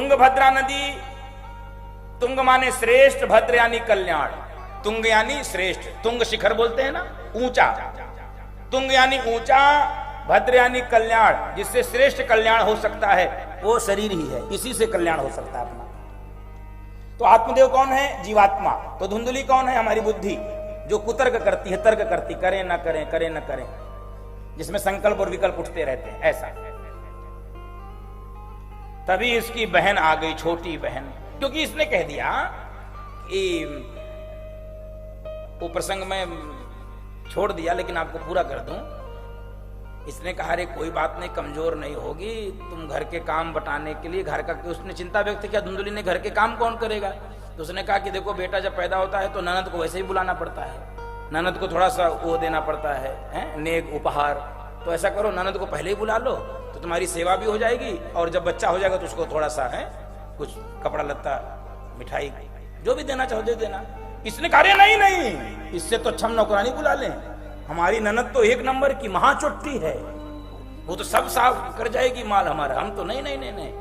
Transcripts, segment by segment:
तुंगभद्रा नदी, तुंग माने श्रेष्ठ, भद्र यानी कल्याण। तुंग यानी श्रेष्ठ, तुंग शिखर बोलते हैं ना, ऊंचा। तुंग यानी ऊंचा, भद्र यानी कल्याण। जिससे श्रेष्ठ कल्याण हो सकता है वो शरीर ही है, इसी से कल्याण हो सकता है अपना। तो आत्मदेव कौन है? जीवात्मा। तो धुंधली कौन है? हमारी बुद्धि, जो कुतर्क करती है, तर्क करती, करें ना करें, करें ना करें, जिसमें संकल्प और विकल्प उठते रहते हैं, ऐसा। तभी इसकी बहन आ गई, छोटी बहन, क्योंकि इसने कह दिया कि वो प्रसंग में छोड़ दिया लेकिन आपको पूरा कर दूं। इसने कहा अरे कोई बात नहीं, कमजोर नहीं होगी, तुम घर के काम बटाने के लिए घर का, उसने चिंता व्यक्त किया धुंधली ने, घर के काम कौन करेगा? तो उसने कहा कि देखो बेटा जब पैदा होता है तो ननद को वैसे ही बुलाना पड़ता है, ननद को थोड़ा सा वो देना पड़ता है, नेक उपहार। तो ऐसा करो ननद को पहले ही बुला लो तो तुम्हारी सेवा भी हो जाएगी, और जब बच्चा हो जाएगा तो उसको थोड़ा सा है कुछ कपड़ा लत्ता, मिठाई, जो भी देना चाहो दे देना। इसने कहा नहीं नहीं, इससे तो अच्छा हम नौकरानी बुला लें, हमारी ननद तो एक नंबर की महाचोट्टी है, वो तो सब साफ कर जाएगी माल हमारा, हम तो नहीं नहीं नहीं नहीं,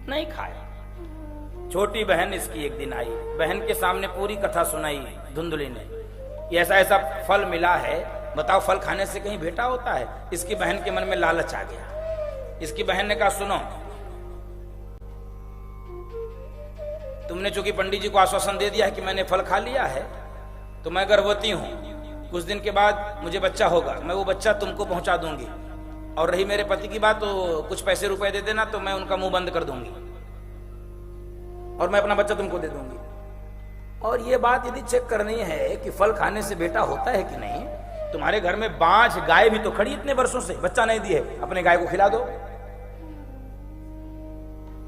नहीं खाया। छोटी बहन इसकी एक दिन आई, बहन के सामने पूरी कथा सुनाई धुंधली ने, ऐसा ऐसा फल मिला है, बताओ फल खाने से कहीं बेटा होता है? इसकी बहन के मन में लालच आ गया। इसकी बहन ने कहा सुनो, तुमने चूंकि पंडित जी को आश्वासन दे दिया है कि मैंने फल खा लिया है, तो मैं गर्भवती हूं, कुछ दिन के बाद मुझे बच्चा होगा, मैं वो बच्चा तुमको पहुंचा दूंगी, और रही मेरे पति की बात तो कुछ पैसे रुपए दे देना, तो मैं उनका मुंह बंद कर दूंगी और मैं अपना बच्चा तुमको दे दूंगी। और ये बात यदि चेक करनी है कि फल खाने से बेटा होता है कि नहीं, तुम्हारे घर में बांझ गाय भी तो खड़ी इतने वर्षों से, बच्चा नहीं दिए, अपने गाय को खिला दो।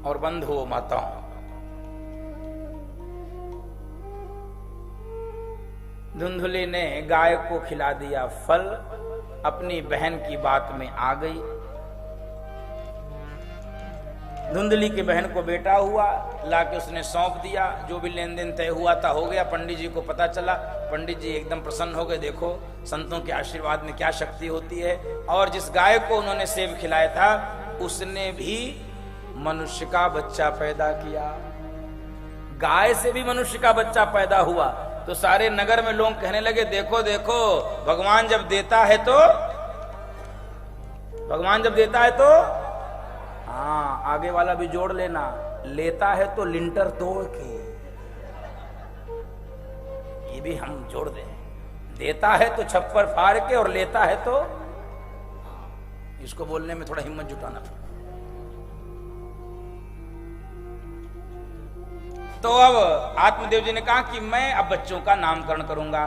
और बंधुओं माताओं, धुंधली ने गाय को खिला दिया फल, अपनी बहन की बात में आ गई। धुंधली की बहन को बेटा हुआ, लाके उसने सौंप दिया, जो भी लेन देन तय हुआ था हो गया। पंडित जी को पता चला, पंडित जी एकदम प्रसन्न हो गए, देखो संतों के आशीर्वाद में क्या शक्ति होती है। और जिस गाय को उन्होंने सेब खिलाया था उसने भी मनुष्य का बच्चा पैदा किया, गाय से भी मनुष्य का बच्चा पैदा हुआ। तो सारे नगर में लोग कहने लगे देखो देखो, भगवान जब देता है तो, भगवान जब देता है तो, हाँ आगे वाला भी जोड़ लेना, लेता है तो लिंटर तोड़ के, ये भी हम जोड़ दें, देता है तो छप्पर फाड़ के, और लेता है तो, इसको बोलने में थोड़ा हिम्मत जुटाना पड़ता। तो अब आत्मदेव जी ने कहा कि मैं अब बच्चों का नामकरण करूंगा।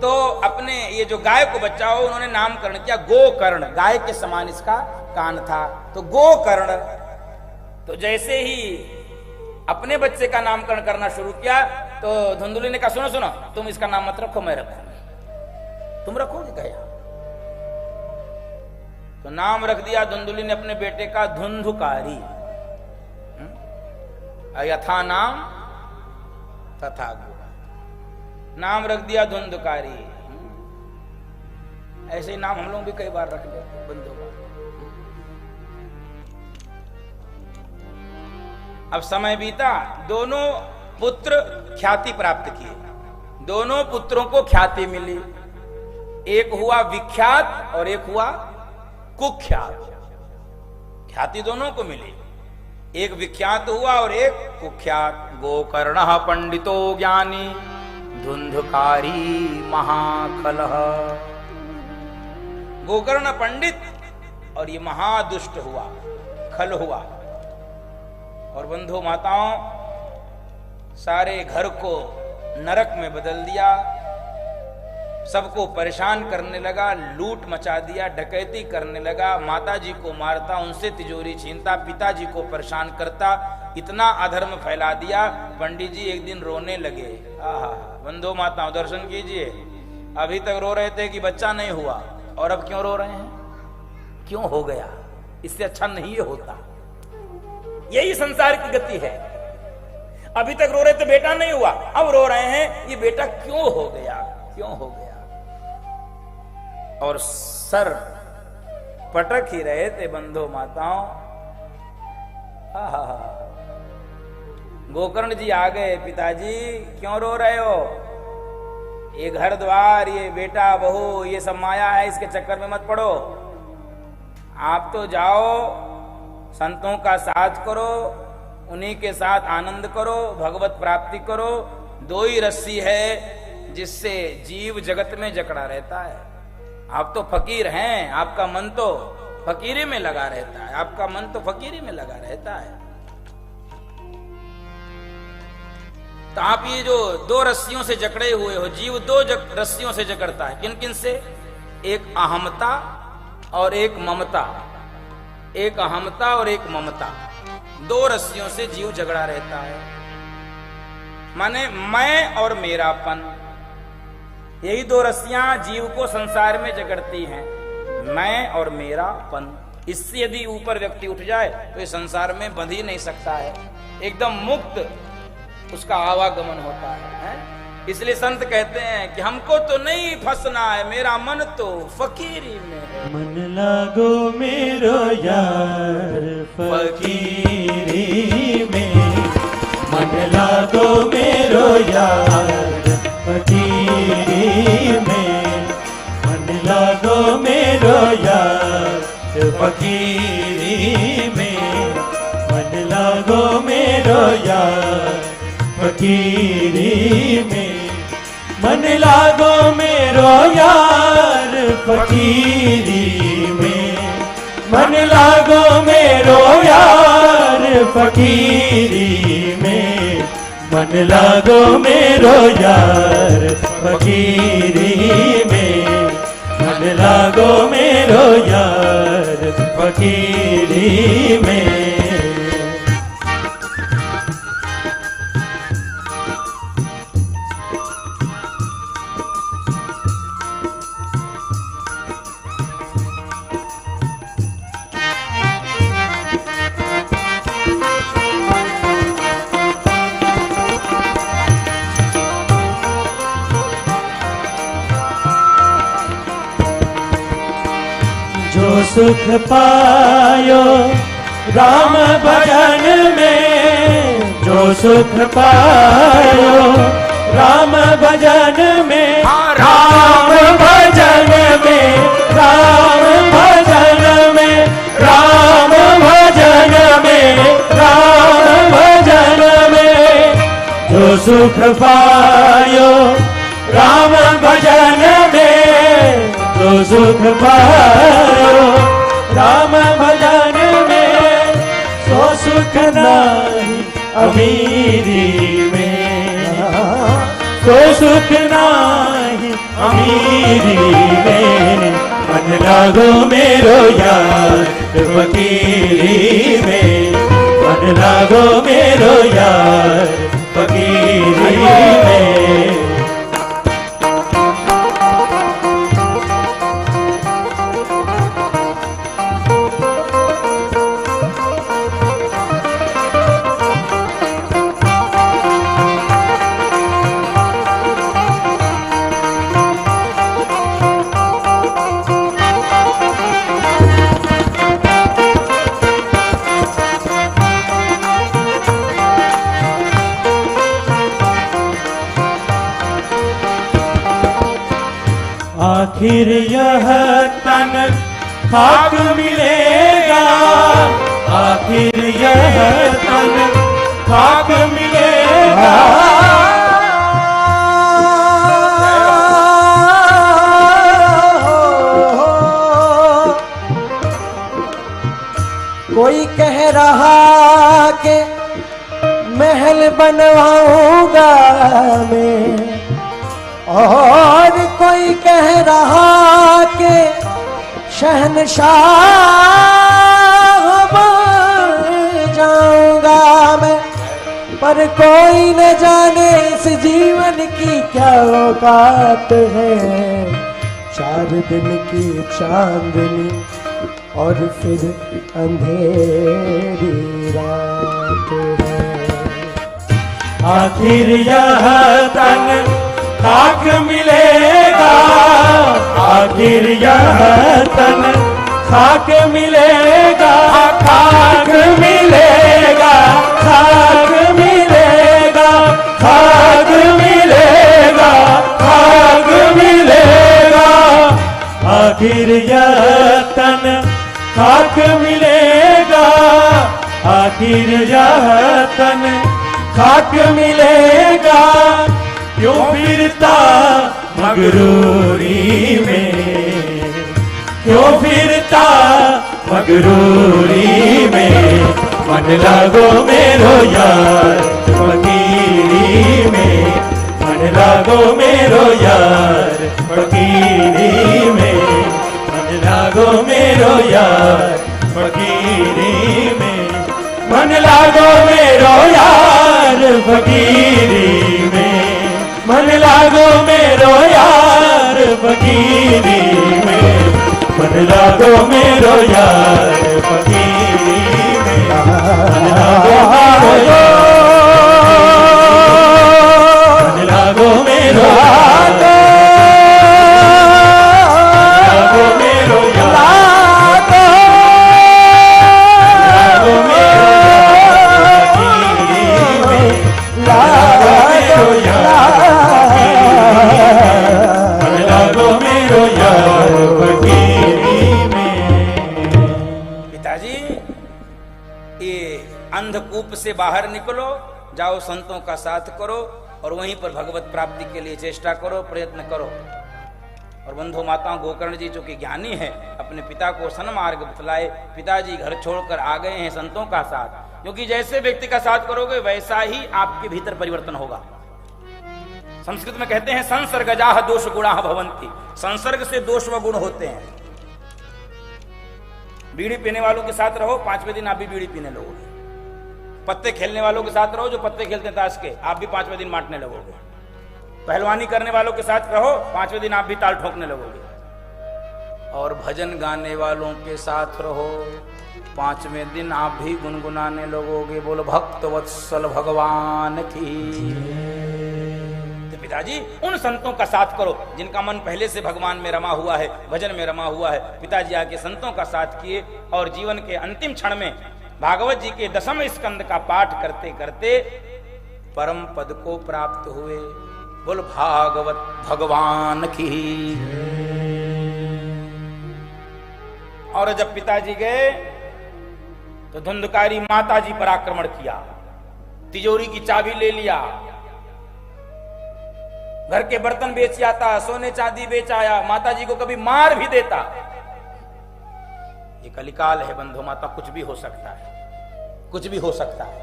तो अपने ये जो गाय को बच्चा हो उन्होंने नामकरण किया गोकर्ण, गाय के समान इसका कान था, तो गोकर्ण। तो जैसे ही अपने बच्चे का नामकरण करना शुरू किया तो धुंधली ने कहा सुनो सुनो, तुम इसका नाम मत रखो, मैं रखूंगी, तुम रखोगे क्या? तो नाम रख दिया धुंधली ने अपने बेटे का धुंधुकारी, यथा नाम तथा गुण, नाम रख दिया धुंधुकारी। ऐसे ही नाम हम लोग भी कई बार रख लेते बंदों का। अब समय बीता, दोनों पुत्र ख्याति प्राप्त किए, दोनों पुत्रों को ख्याति मिली, एक हुआ विख्यात और एक हुआ कुख्यात। ख्याति दोनों को मिली, एक विख्यात हुआ और एक कुख्यात। गोकर्ण पंडितो ज्ञानी धुंधुकारी महाखलः, गोकर्ण पंडित और ये महादुष्ट हुआ, खल हुआ। और बंधु माताओं, सारे घर को नरक में बदल दिया, सबको परेशान करने लगा, लूट मचा दिया, डकैती करने लगा, माताजी को मारता, उनसे तिजोरी छीनता, पिताजी को परेशान करता, इतना अधर्म फैला दिया। पंडित जी एक दिन रोने लगे। आहा, बंधु माताओं दर्शन कीजिए, अभी तक रो रहे थे कि बच्चा नहीं हुआ, और अब क्यों रो रहे हैं? क्यों हो गया? इससे अच्छा नहीं होता। यही संसार की गति है। अभी तक रो रहे थे बेटा नहीं हुआ, अब रो रहे हैं ये बेटा क्यों हो गया, क्यों हो गया। और सर पटक ही रहे थे बंधु माताओं। गोकर्ण जी आ गए। पिताजी क्यों रो रहे हो? ये घर द्वार, ये बेटा बहू, ये सब माया है, इसके चक्कर में मत पड़ो। आप तो जाओ, संतों का साथ करो, उन्हीं के साथ आनंद करो, भगवत प्राप्ति करो। दो ही रस्सी है जिससे जीव जगत में जकड़ा रहता है। आप तो फकीर हैं, आपका मन तो फकीरी में लगा रहता है, आपका मन तो फकीरी में लगा रहता है। तो आप ये जो दो रस्सियों से जकड़े हुए हो, जीव दो रस्सियों से जकड़ता है। किन किन से? एक अहमता और एक ममता। एक अहमता और एक ममता, दो रस्सियों से जीव झगड़ा रहता है। माने मैं और मेरापन, यही दो रस्सियां जीव को संसार में जकड़ती हैं। मैं और मेरापन, इससे यदि ऊपर व्यक्ति उठ जाए तो ये संसार में बंध ही नहीं सकता है, एकदम मुक्त उसका आवागमन होता है। इसलिए संत कहते हैं कि हमको तो नहीं फंसना है, मेरा मन तो फकीरी में है। मन लागो मेरो यार फकीरी में, मन लागो मेरो यार फकीरी में, मन लागो मेरो यार फकीरी में, मन लागो मेरो यार फकीरी में, मन लागो मेरो यार फकीरी में, मन लागो मेरो यार फकीरी में, मन लागो मेरो यार फकीरी में, मन लागो मेरो यार फकीरी में। जो सुख पायो राम भजन में, जो सुख पायो राम भजन में, राम भजन में, राम भजन में, राम भजन में, राम भजन में, जो सुख पायो राम भजन में, जो सुख पायो राम भजन में, सो सुख नाही अमीरी में, सो सुख नाही अमीरी में, मन लागो मेरो यार फकीरी में, मन लागो मेरो यार फकीरी में। आखिर यह तन खाक मिलेगा, आखिर यह तन खाक मिलेगा, कोई कह रहा कि महल बनवाऊंगा मैं, और कोई कह रहा कि शहनशाह बन जाऊंगा मैं, पर कोई न जाने इस जीवन की क्या औकात है। 4 दिन की चांदनी और फिर अंधेरी रात है। आखिर यह तन खाक मिलेगा, आखिर यह तन खाक मिलेगा, खाक मिलेगा, आखिर यह तन खाक मिलेगा, आखिर यह तन खाक मिलेगा, क्यों फिरता मगरूरी में, क्यों फिरता मगरूरी में, मन लागो मेरो यार फकीरी में, मन लागो मेरो यार फकीरी में, मन लागो मेरो यार फकीरी में, मन लागो मेरो यार फकीरी में, मन लागो मेरो यार फकीरी में, मन लागो मेरो यार फकीरी में, मन लागो मेरो यार, मन लागो मेरो यार, लागो मेरो यार, लागो मेरो यार फकीरी में, लागो मेरो यार मन लागो मेरो यार फकीरी में। पिताजी, ये अंधकूप से बाहर निकलो, जाओ संतों का साथ करो और वहीं पर भगवत प्राप्ति के लिए चेष्टा करो, प्रयत्न करो। और बंधु माताओं, गोकर्ण जी जो कि ज्ञानी है, अपने पिता को सन्मार्ग बतलाए। पिताजी घर छोड़कर आ गए हैं संतों का साथ, क्योंकि जैसे व्यक्ति का साथ करोगे वैसा ही आपके भीतर परिवर्तन होगा। संस्कृत में कहते हैं संसर्गजाह दोष गुणाः भवन्ति, संसर्ग से दोष व गुण होते हैं। बीड़ी पीने वालों के साथ रहो, 5वें दिन आप भी बीड़ी पीने लगोगे। पत्ते खेलने वालों के साथ रहो, जो पत्ते खेलते हैं ताश के, आप भी 5वें दिन बांटने लगोगे। पहलवानी करने वालों के साथ रहो, 5वें दिन आप भी ताल ठोकने लगोगे। और भजन गाने वालों के साथ रहो, 5वें दिन आप भी गुनगुनाने लगोगे। बोलो भक्त वत्सल भगवान की। तो पिताजी, उन संतों का साथ करो जिनका मन पहले से भगवान में रमा हुआ है, भजन में रमा हुआ है। पिताजी आके संतों का साथ किए और जीवन के अंतिम क्षण में भागवत जी के 10वें स्कंद का पाठ करते करते परम पद को प्राप्त हुए। बोल भागवत भगवान की। और जब पिताजी गए तो धुंधकारी माता जी पर आक्रमण किया, तिजोरी की चाबी ले लिया, घर के बर्तन बेच आता, सोने चांदी बेच आया, माता जी को कभी मार भी देता। ये कलिकाल है बंधु माता, कुछ भी हो सकता है, कुछ भी हो सकता है।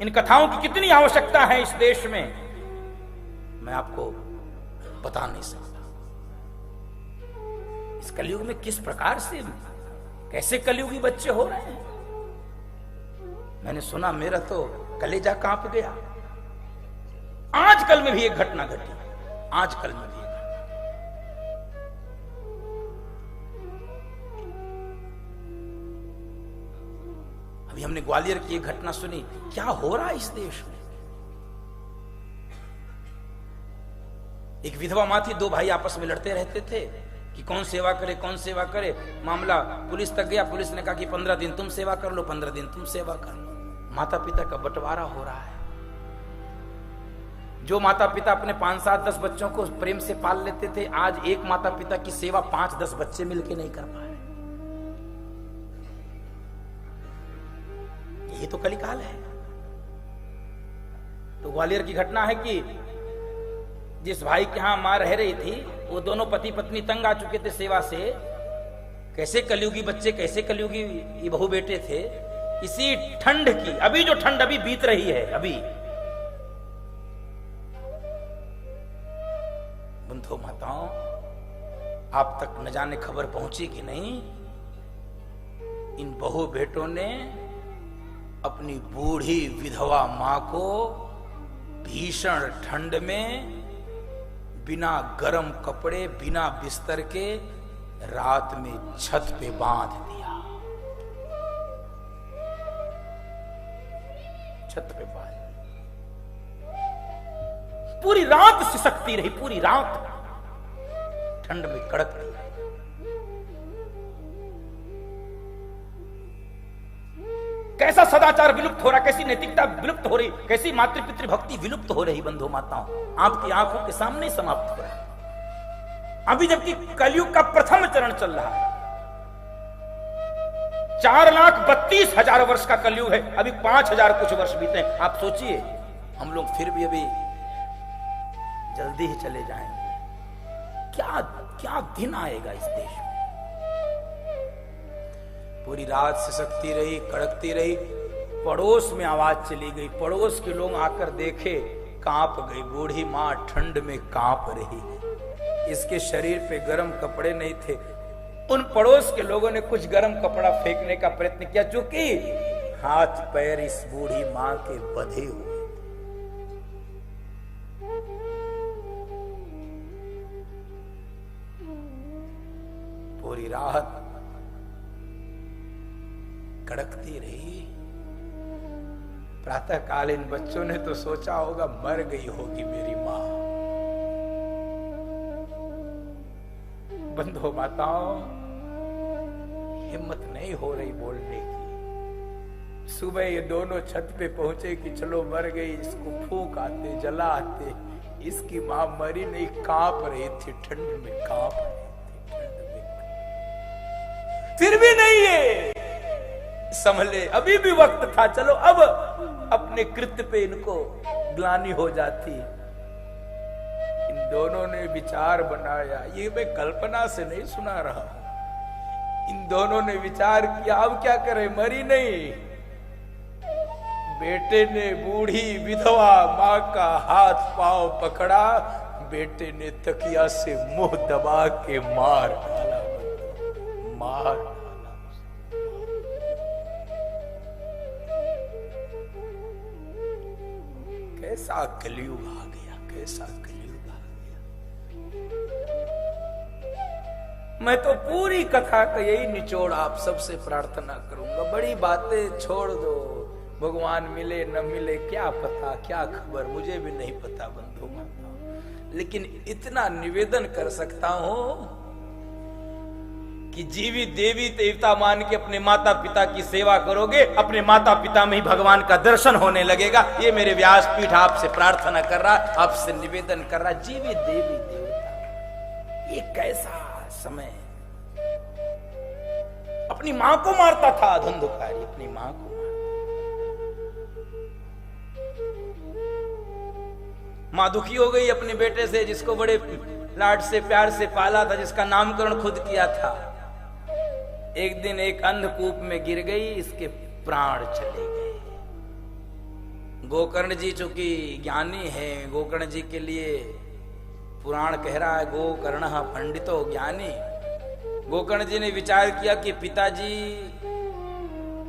इन कथाओं की कितनी आवश्यकता है इस देश में, मैं आपको बता नहीं सकता। इस कलयुग में किस प्रकार से, कैसे कलयुगी बच्चे हो रहे हैं। मैंने सुना, मेरा तो कलेजा कांप गया। आजकल में भी एक घटना घटी, आजकल में भी एक घटना। अभी हमने ग्वालियर की एक घटना सुनी। क्या हो रहा है इस देश में। एक विधवा माँ थी, 2 भाई आपस में लड़ते रहते थे कि कौन सेवा करे, कौन सेवा करे। मामला पुलिस तक गया। पुलिस ने कहा कि 15 दिन तुम सेवा कर लो, 15 दिन तुम सेवा कर लो। माता पिता का बंटवारा हो रहा है। जो माता पिता अपने 5, 7, 10 बच्चों को प्रेम से पाल लेते थे, आज एक माता पिता की सेवा 5, 10 बच्चे मिलके नहीं कर पा रहे। यही तो कलिकाल है। तो ग्वालियर की घटना है कि जिस भाई के यहां मां रह रही थी, वो दोनों पति पत्नी तंग आ चुके थे सेवा से। कैसे कलयुगी बच्चे, कैसे कलयुगी ये बहू बेटे थे। इसी ठंड की, अभी जो ठंड अभी बीत रही है, अभी बंधु माताओं, आप तक न जाने खबर पहुंची कि नहीं। इन बहू बेटों ने अपनी बूढ़ी विधवा मां को भीषण ठंड में बिना गर्म कपड़े, बिना बिस्तर के रात में छत पे बांध दिया। छत पे बांध, पूरी रात सिसकती रही, पूरी रात ठंड में कड़कती। कैसा सदाचार विलुप्त हो रहा, कैसी नैतिकता विलुप्त हो रही, कैसी मातृ पितृ भक्ति विलुप्त हो रही बंधु माताओं, आपकी आंखों के सामने समाप्त हो रहा है। अभी जबकि कलयुग का प्रथम चरण चल रहा है। 4,32,000 वर्ष का कलयुग है, अभी 5,000 कुछ वर्ष बीते हैं। आप सोचिए, हम लोग फिर भी अभी जल्दी ही चले जाएंगे। क्या क्या दिन आएगा इस देश में। पूरी रात सिसकती रही, कड़कती रही, पड़ोस में आवाज चली गई। पड़ोस के लोग आकर देखे, कांप गई। बूढ़ी मां ठंड में कांप रही है, इसके शरीर पे गर्म कपड़े नहीं थे। उन पड़ोस के लोगों ने कुछ गर्म कपड़ा फेंकने का प्रयत्न किया, चूंकि हाथ पैर इस बूढ़ी मां के बंधे हुए। पूरी रात कड़कती रही। प्रातःकाल इन बच्चों ने तो सोचा होगा मर गई होगी मेरी मां। बंधो माताओं, हिम्मत नहीं हो रही बोलने की। सुबह ये दोनों छत पे पहुंचे कि चलो मर गई, इसको फूंक आते, जला आते। इसकी मां मरी नहीं, कांप रही थी, ठंड में कांप रही थी, ठंड में। फिर भी नहीं है संभले, अभी भी वक्त था। चलो अब अपने कृत्य पे इनको ग्लानि हो जाती। इन दोनों ने विचार बनाया, ये मैं कल्पना से नहीं सुना रहा। इन दोनों ने विचार किया, अब क्या करें, मरी नहीं। बेटे ने बूढ़ी विधवा मां का हाथ पांव पकड़ा, बेटे ने तकिया से मुंह दबा के मार डाला, मार डाला। कैसा कलयुग आ गया, कैसा कलयुग आ गया। मैं तो पूरी कथा का यही निचोड़ आप सबसे प्रार्थना करूंगा। बड़ी बातें छोड़ दो, भगवान मिले न मिले क्या पता, क्या खबर, मुझे भी नहीं पता बंधु माता। लेकिन इतना निवेदन कर सकता हूं कि जीवित देवी देवता मान के अपने माता पिता की सेवा करोगे, अपने माता पिता में ही भगवान का दर्शन होने लगेगा। ये मेरे व्यासपीठ आपसे प्रार्थना कर रहा, आपसे निवेदन कर रहा। जीवित देवी देवता, ये कैसा समय। अपनी मां को मारता था धुंधुकारी, अपनी मां को। मां दुखी हो गई अपने बेटे से, जिसको बड़े लाड से प्यार से पाला था, जिसका नामकरण खुद किया था। एक दिन एक अंधकूप में गिर गई, इसके प्राण चले गए। गोकर्ण जी चूंकि ज्ञानी है, गोकर्ण जी के लिए पुराण कह रहा है गोकर्ण पंडितो ज्ञानी। गोकर्ण जी ने विचार किया कि पिताजी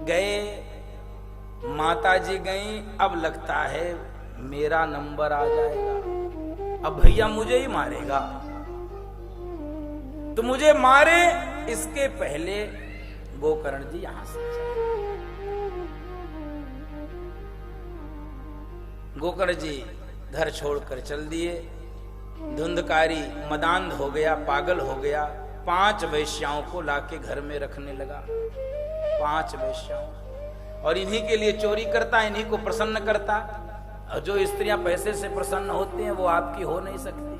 गए, माताजी गई, अब लगता है मेरा नंबर आ जाएगा। अब भैया मुझे ही मारेगा, तो मुझे मारे इसके पहले गोकर्ण जी यहां से चले। गोकर्ण जी घर छोड़कर चल दिए। धुंधकारी मदांध हो गया, पागल हो गया। 5 वेश्याओं को लाके घर में रखने लगा, 5 वेश्याओं, और इन्हीं के लिए चोरी करता, इन्हीं को प्रसन्न करता। और जो स्त्रियां पैसे से प्रसन्न होती हैं वो आपकी हो नहीं सकती।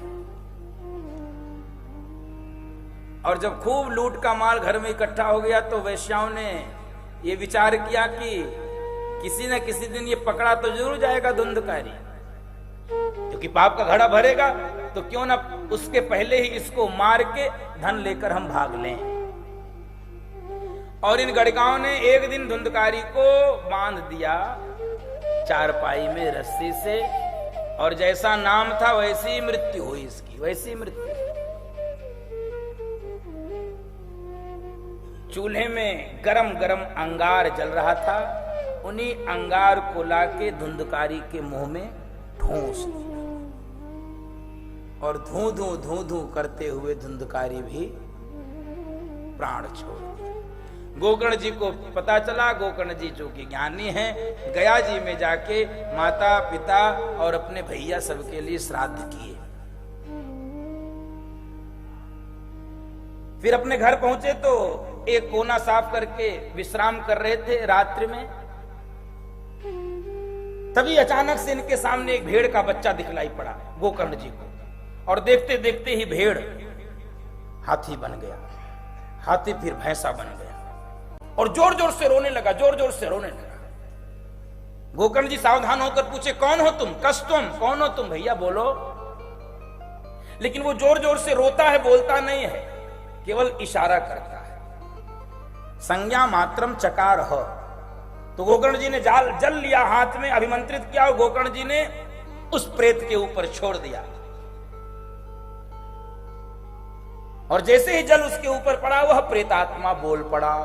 और जब खूब लूट का माल घर में इकट्ठा हो गया तो वेश्याओं ने ये विचार किया कि किसी न किसी दिन ये पकड़ा तो जरूर जाएगा धुंधकारी, क्योंकि पाप का घड़ा भरेगा, तो क्यों ना उसके पहले ही इसको मार के धन लेकर हम भाग लें। और इन गड़काओं ने एक दिन धुंधकारी को बांध दिया चारपाई में रस्सी से, और जैसा नाम था वैसी मृत्यु हुई इसकी, वैसी मृत्यु। चूल्हे में गरम गरम अंगार जल रहा था, उन्हीं अंगार को लाके धुंधकारी के मुंह में ठूंस दिया, और धू धू धू धू करते हुए धुंधकारी भी प्राण छोड़ दिया। गोकर्ण जी को पता चला। गोकर्ण जी जो कि ज्ञानी हैं, गया जी में जाके माता पिता और अपने भैया सबके लिए श्राद्ध किए। फिर अपने घर पहुंचे तो एक कोना साफ करके विश्राम कर रहे थे रात्रि में। तभी अचानक से इनके सामने एक भेड़ का बच्चा दिखलाई पड़ा गोकर्ण जी को, और देखते देखते ही भेड़ हाथी बन गया, हाथी फिर भैंसा बन गया और जोर जोर से रोने लगा, जोर जोर से रोने लगा। गोकर्ण जी सावधान होकर पूछे, कौन हो तुम? कस तुम? कौन हो तुम? भैया बोलो। लेकिन वो जोर जोर से रोता है, बोलता नहीं है, केवल इशारा करता है। संज्ञा मात्रम चकार हो। तो गोकर्ण जी ने जल लिया हाथ में, अभिमंत्रित किया और गोकर्ण जी ने उस प्रेत के ऊपर छोड़ दिया। और जैसे ही जल उसके ऊपर पड़ा, वह प्रेतात्मा बोल पड़ा,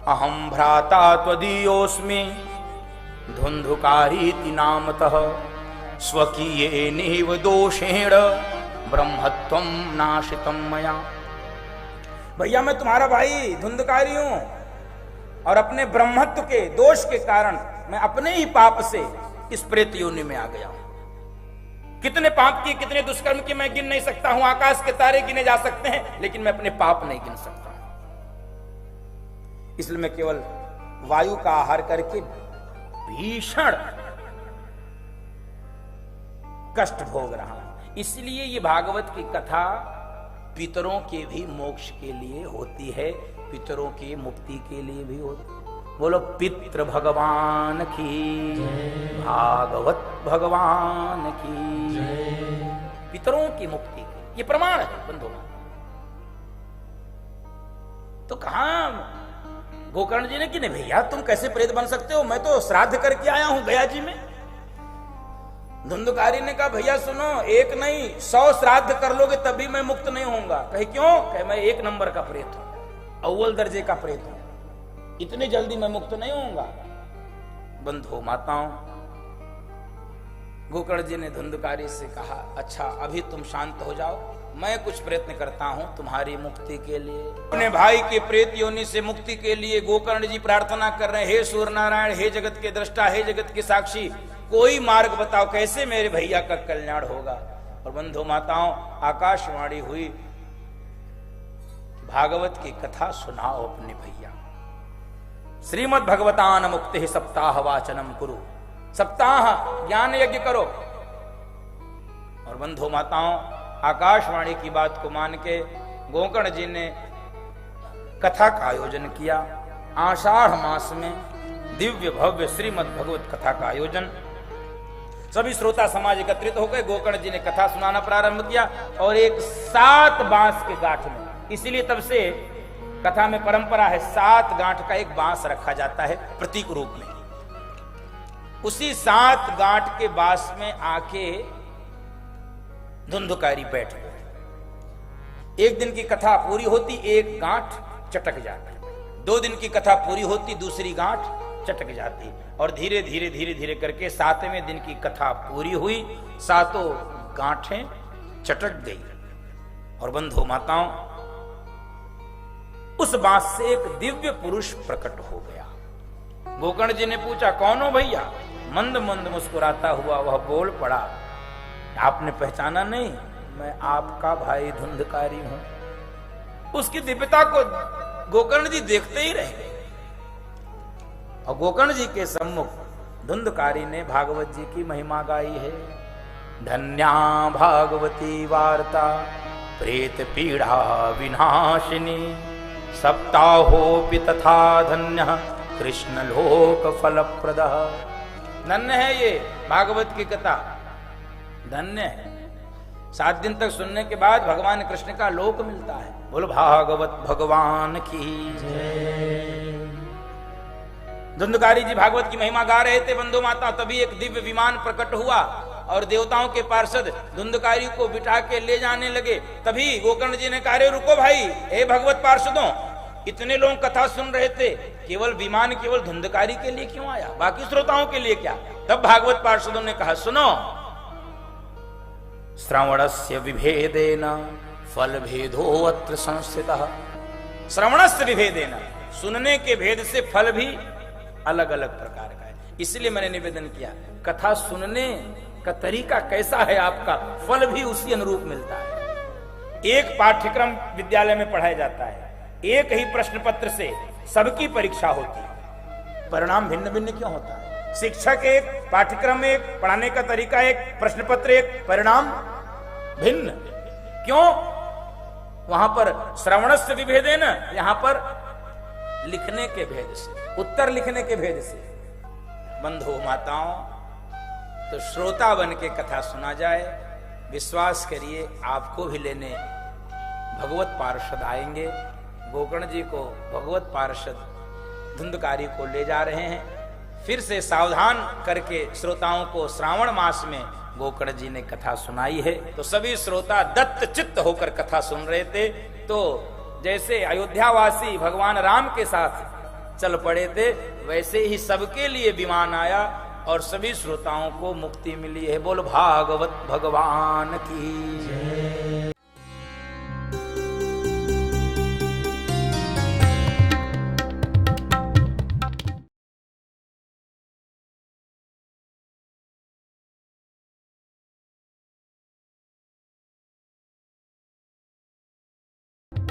अहम भ्राता त्वदीयोस्मि धुंधुकारीति नामतः स्वकीयेनैव दोषेण ब्रह्मत्वं नाशितं मया। भैया मैं तुम्हारा भाई धुंधकारी हूं और अपने ब्रह्मत्व के दोष के कारण मैं अपने ही पाप से इस प्रेत योनि में आ गया हूं। कितने पाप किए, कितने दुष्कर्म किए मैं गिन नहीं सकता हूं। आकाश के तारे गिने जा सकते हैं, लेकिन मैं अपने पाप नहीं गिन सकता। इसलिए मैं केवल वायु का आहार करके भीषण कष्ट भोग रहा हूं। इसलिए ये भागवत की कथा पितरों के भी मोक्ष के लिए होती है, पितरों की मुक्ति के लिए भी होती है। बोलो पितृ भगवान की, भागवत भगवान की, पितरों की मुक्ति की ये प्रमाण है बंधु। तो कहां गोकर्ण जी ने कि नहीं भैया तुम कैसे प्रेत बन सकते हो, मैं तो श्राद्ध करके आया हूं गया जी में। धुंधुकारी ने कहा भैया सुनो, एक नहीं 100 श्राद्ध कर लोगे तभी मैं मुक्त नहीं होऊंगा। कहे क्यों? कहे मैं 1 नंबर का प्रेत हूं, अव्वल दर्जे का प्रेत हूं, इतने जल्दी मैं मुक्त नहीं होऊंगा। बंधु माताओं, गोकर्ण जी ने धुंधुकारी से कहा अच्छा अभी तुम शांत हो जाओ, मैं कुछ प्रयत्न करता हूं तुम्हारी मुक्ति के लिए। अपने भाई के प्रेत योनि से मुक्ति के लिए गोकर्ण जी प्रार्थना कर रहे हैं, हे सूर्य नारायण, हे जगत के दृष्टा, हे जगत के साक्षी, कोई मार्ग बताओ कैसे मेरे भैया का कल्याण होगा। और बंधु माताओं, आकाशवाणी हुई, भागवत की कथा सुनाओ अपने भैया। श्रीमद् भगवतान मुक्ति सप्ताह वाचनम कुरु, सप्ताह ज्ञान यज्ञ करो। और बंधु माताओं, आकाशवाणी की बात को मान के गोकर्ण जी ने कथा का आयोजन किया। आषाढ़ मास में दिव्य भव्य श्रीमद् भगवत कथा का आयोजन। सभी श्रोता समाज एकत्रित हो गए। गोकर्ण जी ने कथा सुनाना प्रारंभ किया और एक 7 बांस के गांठ में, इसीलिए तब से कथा में परंपरा है 7 गांठ का एक बांस रखा जाता है प्रतीक रूप में। उसी 7 गांठ के बांस में आके धुंधुकारी बैठ गए। एक दिन की कथा पूरी होती, एक गांठ चटक जाती। 2 दिन की कथा पूरी होती, दूसरी गांठ चटक जाती। और धीरे धीरे धीरे धीरे करके 7वें दिन की कथा पूरी हुई, 7 गांठें चटक गई। और बंधु माताओं, उस बांस से एक दिव्य पुरुष प्रकट हो गया। गोकर्ण जी ने पूछा कौन हो भैया? मंद मंद मुस्कुराता हुआ वह बोल पड़ा, आपने पहचाना नहीं? मैं आपका भाई धुंधकारी हूं। उसकी दिव्यता को गोकर्ण जी देखते ही रह गए। और गोकर्ण जी के सम्मुख धुंधकारी ने भागवत जी की महिमा गाई है। धन्या भागवती वार्ता प्रेत पीड़ा विनाशिनी, सप्ताहोपि तथा धन्य कृष्ण लोक फलप्रद। धन्य है ये भागवत की कथा, धन्य है। 7 दिन तक सुनने के बाद भगवान कृष्ण का लोक मिलता है। बोलो भागवत भगवान की जय। धुंधुकारी जी भागवत की महिमा गा रहे थे बंधु माता, तभी एक दिव्य विमान प्रकट हुआ और देवताओं के पार्षद धुंधुकारी को बिठा के ले जाने लगे। तभी गोकर्ण जी ने कहा रे रुको भाई, हे भगवत पार्षदों, इतने लोग कथा सुन रहे थे, केवल विमान केवल धुंधुकारी के लिए क्यों आया, बाकी श्रोताओं के लिए क्या? तब भागवत पार्षदों ने कहा सुनो, श्रवणस्य विभेदेन फल भेदो अत्र संस्थितः। श्रवणस्य विभेदेन, सुनने के भेद से फल भी अलग अलग प्रकार का है। इसलिए मैंने निवेदन किया, कथा सुनने का तरीका कैसा है आपका, फल भी उसी अनुरूप मिलता है। एक पाठ्यक्रम विद्यालय में पढ़ाया जाता है, एक ही प्रश्न पत्र से सबकी परीक्षा होती है, परिणाम भिन्न भिन्न क्यों होता है? शिक्षक एक, पाठ्यक्रम एक, पढ़ाने का तरीका एक, प्रश्न पत्र एक, परिणाम भिन्न क्यों? वहां पर श्रवणस्य विभेदेन, यहां पर लिखने के भेद से, उत्तर लिखने के भेद से। बंधु माताओं, तो श्रोता बन के कथा सुना जाए, विश्वास करिए आपको भी लेने भगवत पार्षद आएंगे। गोकर्ण जी को भगवत पार्षद धुंधकारी को ले जा रहे हैं। फिर से सावधान करके श्रोताओं को श्रावण मास में गोकर्ण जी ने कथा सुनाई है। तो सभी श्रोता दत्त चित्त होकर कथा सुन रहे थे। तो जैसे अयोध्यावासी भगवान राम के साथ चल पड़े थे, वैसे ही सबके लिए विमान आया और सभी श्रोताओं को मुक्ति मिली है। बोल भागवत भगवान की।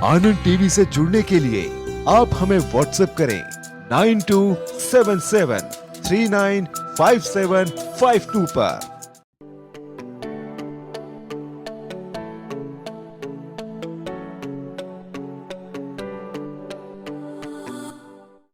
आनंद टीवी से जुड़ने के लिए आप हमें व्हाट्सएप करें 9277395752 पर।